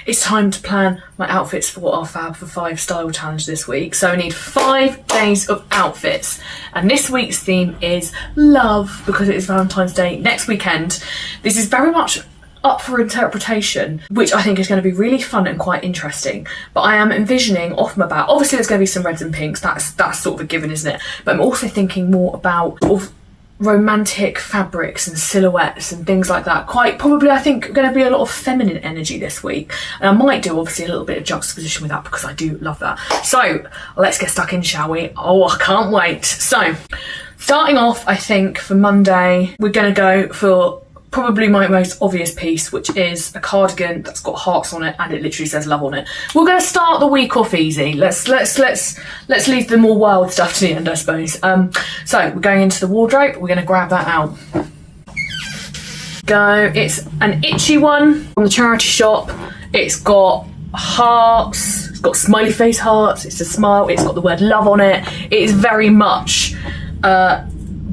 it's time to plan my outfits for our Fab for 5 style challenge this week. So I need 5 days of outfits, and this week's theme is love, because it is Valentine's Day next weekend. This is very much up for interpretation, which I think is going to be really fun and quite interesting. But I am envisioning off my bat, obviously there's going to be some reds and pinks, that's sort of a given, isn't it? But I'm also thinking more about sort of romantic fabrics and silhouettes and things like that. Quite probably, I think, going to be a lot of feminine energy this week, and I might do obviously a little bit of juxtaposition with that because I do love that. So let's get stuck in, shall we? Oh, I can't wait. So starting off, I think for Monday we're going to go for probably my most obvious piece, which is a cardigan that's got hearts on it and it literally says love on it. We're going to start the week off easy. Let's leave the more wild stuff to the end, I suppose. So we're going into the wardrobe. We're going to grab that out. Go. It's an itchy one from the charity shop. It's got hearts. It's got smiley face hearts. It's a smile. It's got the word love on it. It is very much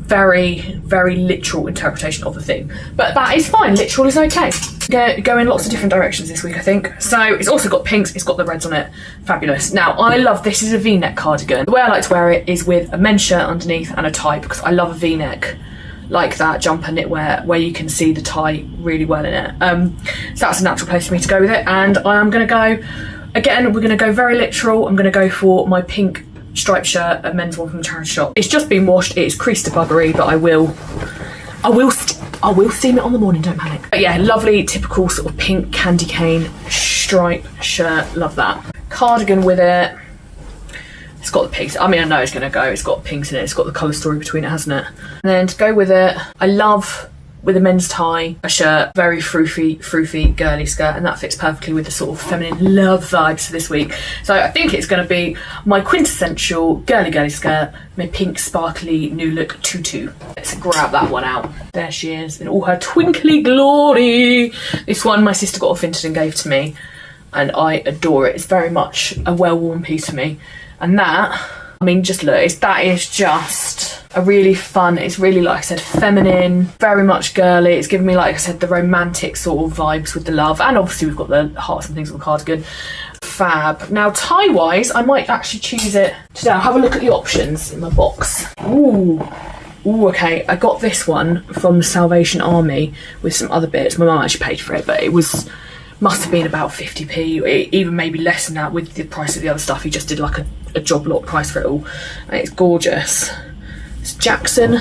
very literal interpretation of the thing, but that is fine. Literal is okay. Go in lots of different directions this week, I think. So it's also got pinks, it's got the reds on it. Fabulous. Now I love this. Is a v-neck cardigan. The way I like to wear it is with a men's shirt underneath and a tie, because I love a v-neck like that, jumper knitwear, where you can see the tie really well in it. So that's a natural place for me to go with it, and I am going to go again. We're going to go very literal. I'm going to go for my pink striped shirt, a men's one from the charity shop. It's just been washed. It is creased to buggery, but I will steam it on the morning, don't panic. But yeah, lovely typical sort of pink candy cane stripe shirt. Love that. Cardigan with it. It's got the pinks. I mean, I know it's going to go. It's got pinks in it. It's got the colour story between it, hasn't it? And then to go with it, I love, with a men's tie, a shirt, very froofy, girly skirt, and that fits perfectly with the sort of feminine love vibes for this week. So I think it's going to be my quintessential girly skirt, my pink sparkly new look tutu. Let's grab that one out. There she is in all her twinkly glory. This one my sister got off Vinted and gave to me, and I adore it. It's very much a well-worn piece for me. And that, I mean, just look, that is just a really fun, it's really, like I said, feminine, very much girly. It's giving me, like I said, the romantic sort of vibes with the love, and obviously we've got the hearts and things on the cardigan. Fab. Now tie wise, I might actually choose it today. I'll have a look at the options in my box. Ooh, okay, I got this one from the Salvation Army with some other bits. My mum actually paid for it, but it must have been about 50p, even maybe less than that with the price of the other stuff. He just did like a job lot price for it all, and it's gorgeous. It's Jackson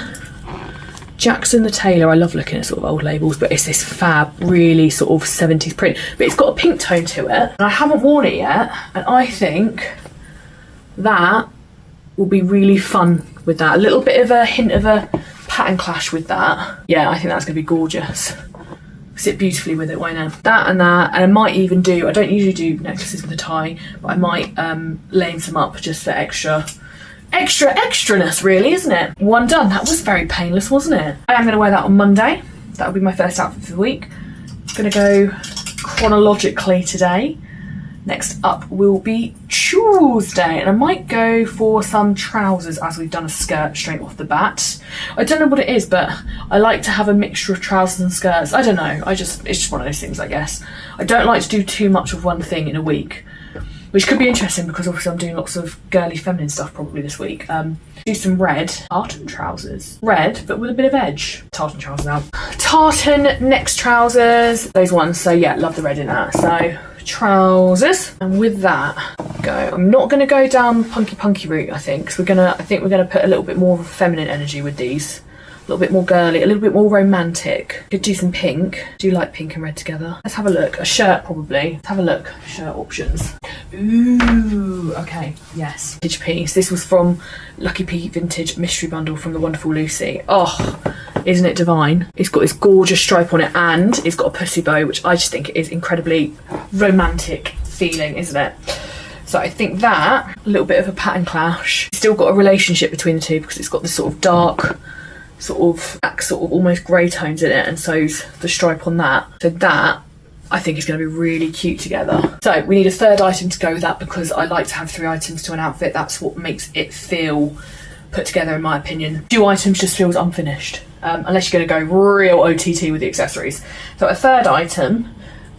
the tailor. I love looking at sort of old labels, but it's this fab, really sort of 70s print, but it's got a pink tone to it, and I haven't worn it yet, and I think that will be really fun with that. A little bit of a hint of a pattern clash with that. Yeah, I think that's going to be gorgeous. Sit beautifully with it, why not? That, and I might even do, I don't usually do necklaces with a tie, but I might lane some up just for extraness, really, isn't it? One done. That was very painless, wasn't it? I am going to wear that on Monday. That'll be my first outfit for the week. I'm going to go chronologically today. Next up will be Tuesday, and I might go for some trousers, as we've done a skirt straight off the bat. I don't know what it is, but I like to have a mixture of trousers and skirts. I don't know, it's just one of those things, I guess. I don't like to do too much of one thing in a week, which could be interesting because obviously I'm doing lots of girly feminine stuff probably this week. Do some red tartan trousers. Red, but with a bit of edge. Tartan trousers out. Tartan next trousers. Those ones, so yeah, love the red in that. So trousers, and with that go. I'm not going to go down punky route, I think, because I think we're gonna put a little bit more of a feminine energy with these. A little bit more girly, a little bit more romantic. Could do some pink. Do you like pink and red together? Let's have a look. A shirt, probably. Let's have a look. Shirt options. Ooh, okay, yes. Vintage piece. This was from Lucky P Vintage Mystery Bundle from the Wonderful Lucy. Oh, isn't it divine? It's got this gorgeous stripe on it, and it's got a pussy bow, which I just think is incredibly romantic feeling, isn't it? So I think that, a little bit of a pattern clash. It's still got a relationship between the two because it's got this sort of dark, sort of almost grey tones in it, and so's the stripe on that. So that, I think, is going to be really cute together. So we need a third item to go with that, because I like to have 3 items to an outfit. That's what makes it feel put together, in my opinion. 2 items just feels unfinished, unless you're going to go real OTT with the accessories. So a third item,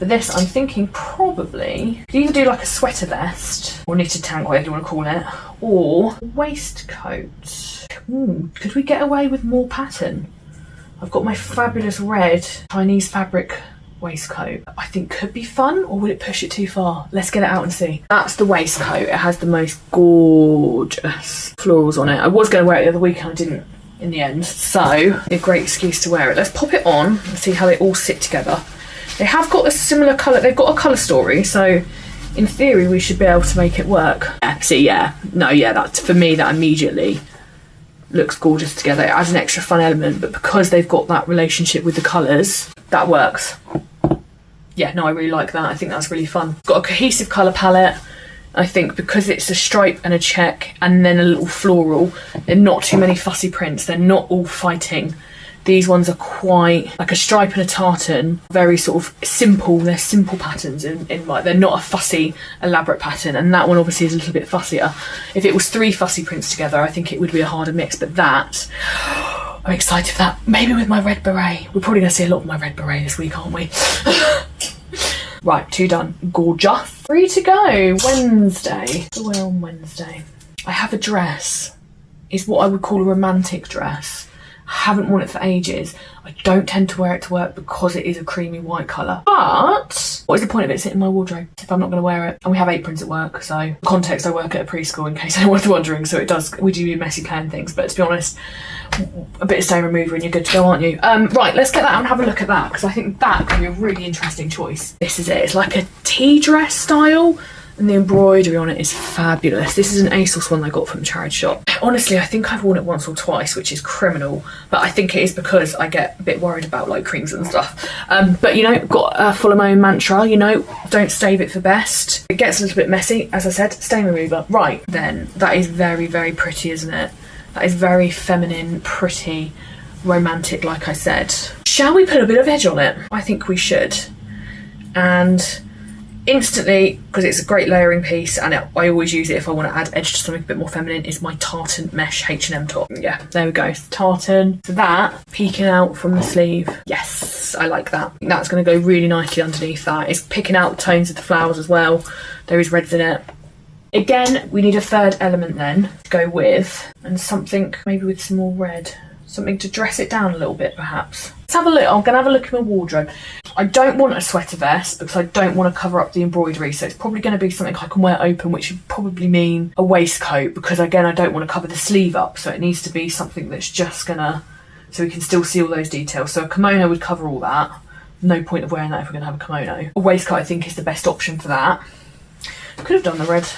For this, I'm thinking probably could either do like a sweater vest or knitted tank, whatever you want to call it, or waistcoat. Could we get away with more pattern? I've got my fabulous red Chinese fabric waistcoat. I think could be fun, or would it push it too far? Let's get it out and see. That's the waistcoat. It has the most gorgeous florals on it. I was going to wear it the other week and I didn't in the end, so a great excuse to wear it. Let's pop it on and see how they all sit together. They have got a similar colour, they've got a colour story, so in theory we should be able to make it work. Yeah, see, yeah, no, yeah, that's for me, that immediately looks gorgeous together. It adds an extra fun element, but because they've got that relationship with the colours, that works. Yeah, no, I really like that. I think that's really fun. Got a cohesive colour palette. I think because it's a stripe and a check and then a little floral, they're not too many fussy prints. They're not all fighting. These ones are quite like a stripe and a tartan, very sort of simple. They're simple patterns in like, they're not a fussy, elaborate pattern. And that one obviously is a little bit fussier. If it was 3 fussy prints together, I think it would be a harder mix, but that, I'm excited for that. Maybe with my red beret. We're probably gonna see a lot of my red beret this week, aren't we? Right, 2 done. Gorgeous. 3 to go. Wednesday. What do I wear on Wednesday? I have a dress. It's what I would call a romantic dress. I haven't worn it for ages. I don't tend to wear it to work because it is a creamy white colour. But what is the point of it sitting in my wardrobe if I'm not going to wear it? And we have aprons at work, so context, I work at a preschool in case anyone's wondering, so we do messy plan things, but to be honest, a bit of stain remover and you're good to go, aren't you? Right, let's get that out and have a look at that, because I think that could be a really interesting choice. This is it. It's like a tea dress style, and the embroidery on it is fabulous. This is an ASOS one I got from the charity shop. Honestly, I think I've worn it once or twice, which is criminal, but I think it is because I get a bit worried about like creams and stuff. But you know, got to follow my own mantra, you know, don't stave it for best. It gets a little bit messy, as I said, stain remover. Right, then, that is very, very pretty, isn't it? That is very feminine, pretty, romantic, like I said. Shall we put a bit of edge on it? I think we should. And instantly, because it's a great layering piece and I always use it if I want to add edge to something a bit more feminine, is my tartan mesh H&M top. Yeah, there we go, it's tartan. So that, peeking out from the sleeve. Yes, I like that. That's going to go really nicely underneath that. It's picking out the tones of the flowers as well. There is reds in it. Again, we need a third element then to go with, and something maybe with some more red. Something to dress it down a little bit, perhaps. Let's have a look. I'm going to have a look at my wardrobe. I don't want a sweater vest because I don't want to cover up the embroidery, so it's probably going to be something I can wear open, which would probably mean a waistcoat, because again, I don't want to cover the sleeve up, so it needs to be something that's just gonna, so we can still see all those details. So a kimono would cover all that. No point of wearing that if we're going to have a kimono. A waistcoat, I think, is the best option for that. Could have done the red.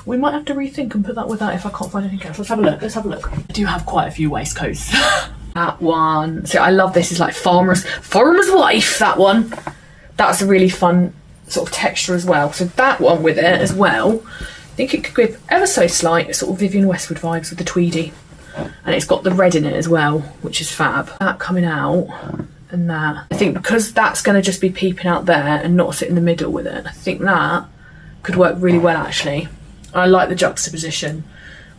We might have to rethink and put that with that if I can't find anything else. Let's have a look. Let's have a look. I do have quite a few waistcoats. That one. So I love this. Is like farmer's wife. That one. That's a really fun sort of texture as well. So that one with it as well. I think it could give ever so slight sort of Vivienne Westwood vibes with the tweedy, and it's got the red in it as well, which is fab. That coming out. And that. I think because that's going to just be peeping out there and not sit in the middle with it. I think that could work really well actually. I like the juxtaposition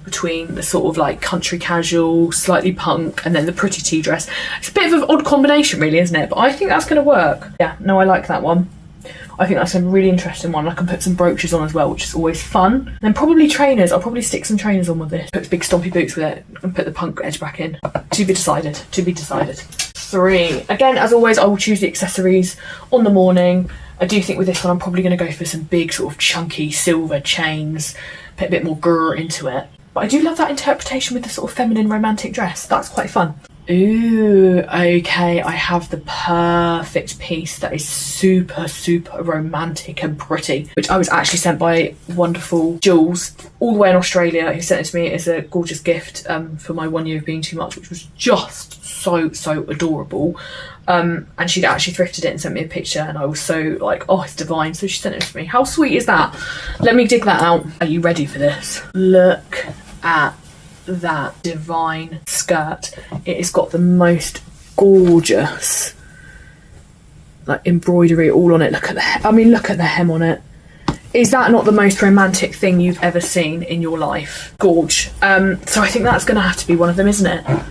between the sort of like country casual, slightly punk, and then the pretty tea dress. It's a bit of an odd combination really, isn't it? But I think that's going to work. Yeah, no, I like that one. I think that's a really interesting one. I can put some brooches on as well, which is always fun. And then probably trainers. I'll probably stick some trainers on with this. Put big stompy boots with it and put the punk edge back in. To be decided. To be decided. 3. Again, as always, I will choose the accessories on the morning. I do think with this one I'm probably going to go for some big sort of chunky silver chains, put a bit more grrr into it. But I do love that interpretation with the sort of feminine romantic dress. That's quite fun. Ooh, okay, I have the perfect piece that is super, super romantic and pretty, which I was actually sent by wonderful Jules, all the way in Australia, who sent it to me as a gorgeous gift for my 1 year of being too much, which was just so adorable. And she'd actually thrifted it and sent me a picture, and I was so like, oh, it's divine. So she sent it to me. How sweet is that? Let me dig that out. Are you ready for this? Look at that divine skirt. It has got the most gorgeous like embroidery all on it. Look at the look at the hem on it. Is that not the most romantic thing you've ever seen in your life? Gorge. So I think that's gonna have to be one of them, isn't it?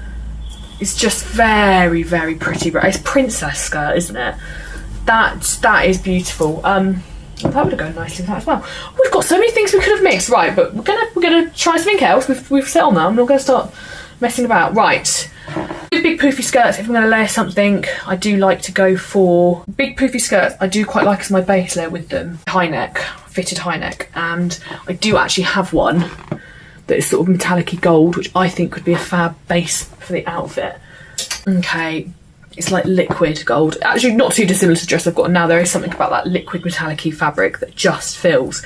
It's just very, very pretty, but it's princess skirt, isn't it? that is beautiful. That would have gone nicely with that as well. We've got so many things we could have mixed, right? But we're gonna try something else. We've set on that. I'm not gonna start messing about. Right, big poofy skirts. If I'm gonna layer something, I do like to go for big poofy skirts. I do quite like as my base layer with them. High neck, fitted high neck, and I do actually have one that is sort of metallic-y gold, which I think would be a fab base for the outfit. Okay. It's like liquid gold. Actually, not too dissimilar to the dress I've got now. There is something about that liquid metallic-y fabric that just feels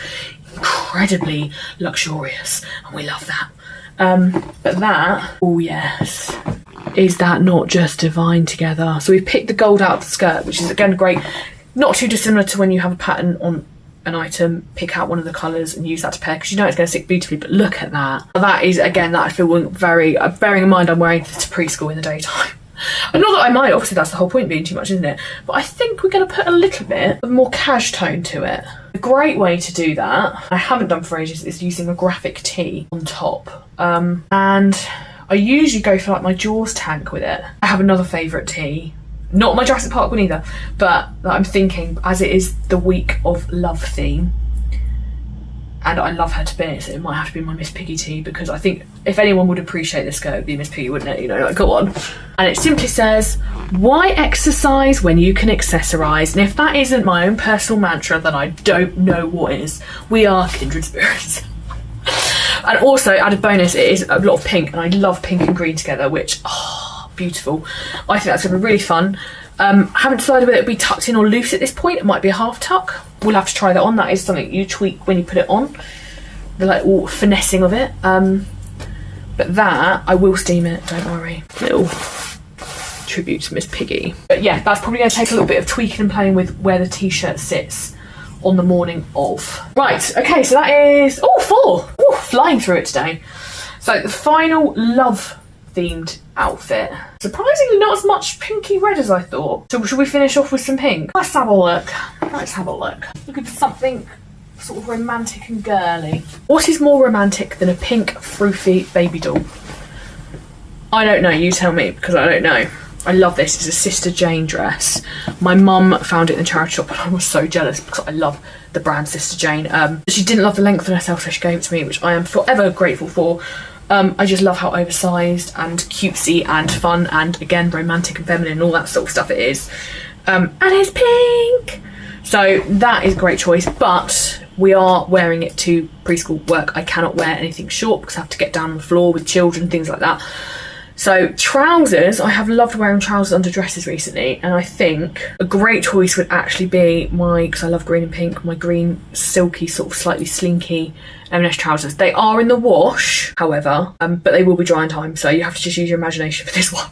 incredibly luxurious, and we love that. But that, oh yes, is that not just divine together? So we've picked the gold out of the skirt, which is again great. Not too dissimilar to when you have a pattern on an item, pick out one of the colours and use that to pair, because you know it's going to stick beautifully. But look at that. That is, again, that I feel very, bearing in mind I'm wearing this to preschool in the daytime. And not that I might, obviously that's the whole point, being too much, isn't it? But I think we're going to put a little bit of more cash tone to it. A great way to do that, I haven't done for ages, is using a graphic tee on top. And I usually go for like my Jaws tank with it. I have another favourite tee. Not my Jurassic Park one either, but I'm thinking, as it is the week of love theme, and I love her to bits, it might have to be my Miss Piggy tee, because I think if anyone would appreciate this skirt, it would be Miss Piggy, wouldn't it? You know, like, go on. And it simply says, why exercise when you can accessorise? And if that isn't my own personal mantra, then I don't know what is. We are kindred spirits. And also, added bonus, it is a lot of pink, and I love pink and green together, which, oh, beautiful. I think that's going to be really fun. I haven't decided whether it'll be tucked in or loose at this point. It might be a half tuck. We'll have to try that on. That is something you tweak when you put it on. The like all finessing of it. But that, I will steam it, don't worry. Little tribute to Miss Piggy. But yeah, that's probably going to take a little bit of tweaking and playing with where the t-shirt sits on the morning of. Right, okay, so that is, oh, 4. Ooh, flying through it today. So the final love themed outfit. Surprisingly not as much pinky red as I thought. So should we finish off with some pink? Let's have a look. Looking for something sort of romantic and girly. What is more romantic than a pink froofy baby doll? I don't know, you tell me, because I don't know. I love this. It's a Sister Jane dress. My mum found it in the charity shop and I was so jealous because I love the brand Sister Jane. She didn't love the length on herself, so she gave it to me, which I am forever grateful for. I just love how oversized and cutesy and fun and, again, romantic and feminine and all that sort of stuff it is. And it's pink! So that is a great choice, but we are wearing it to preschool work. I cannot wear anything short because I have to get down on the floor with children, things like that. So trousers, I have loved wearing trousers under dresses recently, and I think a great choice would actually be because I love green and pink, my green silky sort of slightly slinky M&S trousers. They are in the wash, however, but they will be dry in time, so you have to just use your imagination for this one.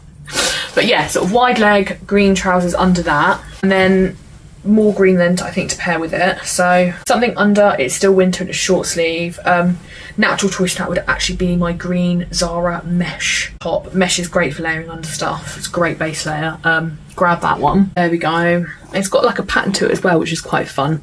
But yeah, sort of wide leg green trousers under that, and then more green then I think to pair with it. So something under, it's still winter and it's short sleeve. Natural choice that would actually be my green Zara mesh top. Mesh is great for layering under stuff. It's a great base layer. Grab that one. There we go. It's got like a pattern to it as well, which is quite fun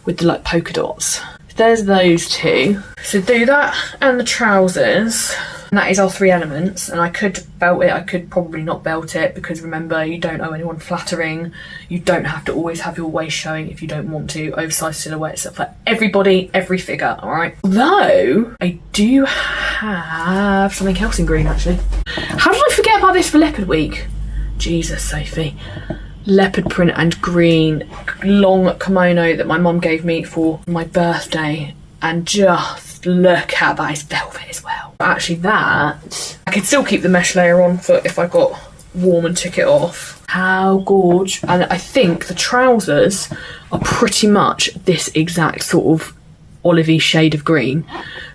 with the like polka dots. There's those two. So do that and the trousers. And that is our 3 elements, and I could belt it, I could probably not belt it, because remember, you don't owe anyone flattering, you don't have to always have your waist showing if you don't want to, oversized silhouettes for everybody, every figure, alright? Although, I do have something else in green actually. How did I forget about this for Leopard Week? Jesus, Sophie. Leopard print and green long kimono that my mum gave me for my birthday, and just look at that, it's velvet as well. Actually that, I could still keep the mesh layer on for if I got warm and took it off. How gorge. And I think the trousers are pretty much this exact sort of olivey shade of green,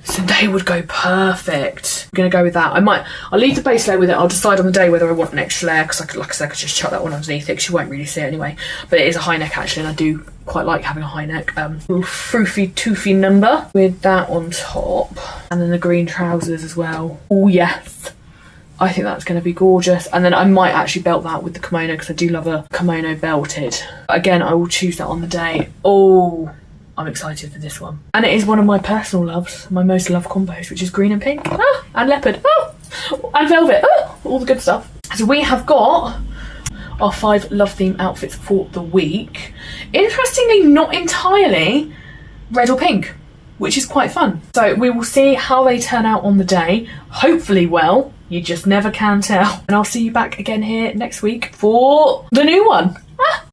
so they would go perfect. I'm gonna go with that. I'll leave the base layer with it. I'll decide on the day whether I want an extra layer, because I could, like I said, I could just chuck that one underneath it, 'cause you won't really see it anyway. But it is a high neck actually, and I do quite like having a high neck. Little froofy toofy number with that on top, and then the green trousers as well. Oh yes, I think that's going to be gorgeous. And then I might actually belt that with the kimono, because I do love a kimono belted. Again, I will choose that on the day. Oh, I'm excited for this one. And it is one of my personal loves, my most loved combos, which is green and pink. And leopard. And velvet. All the good stuff. So we have got our 5 love theme outfits for the week. Interestingly, not entirely red or pink, which is quite fun. So we will see how they turn out on the day. Hopefully well, you just never can tell. And I'll see you back again here next week for the new one.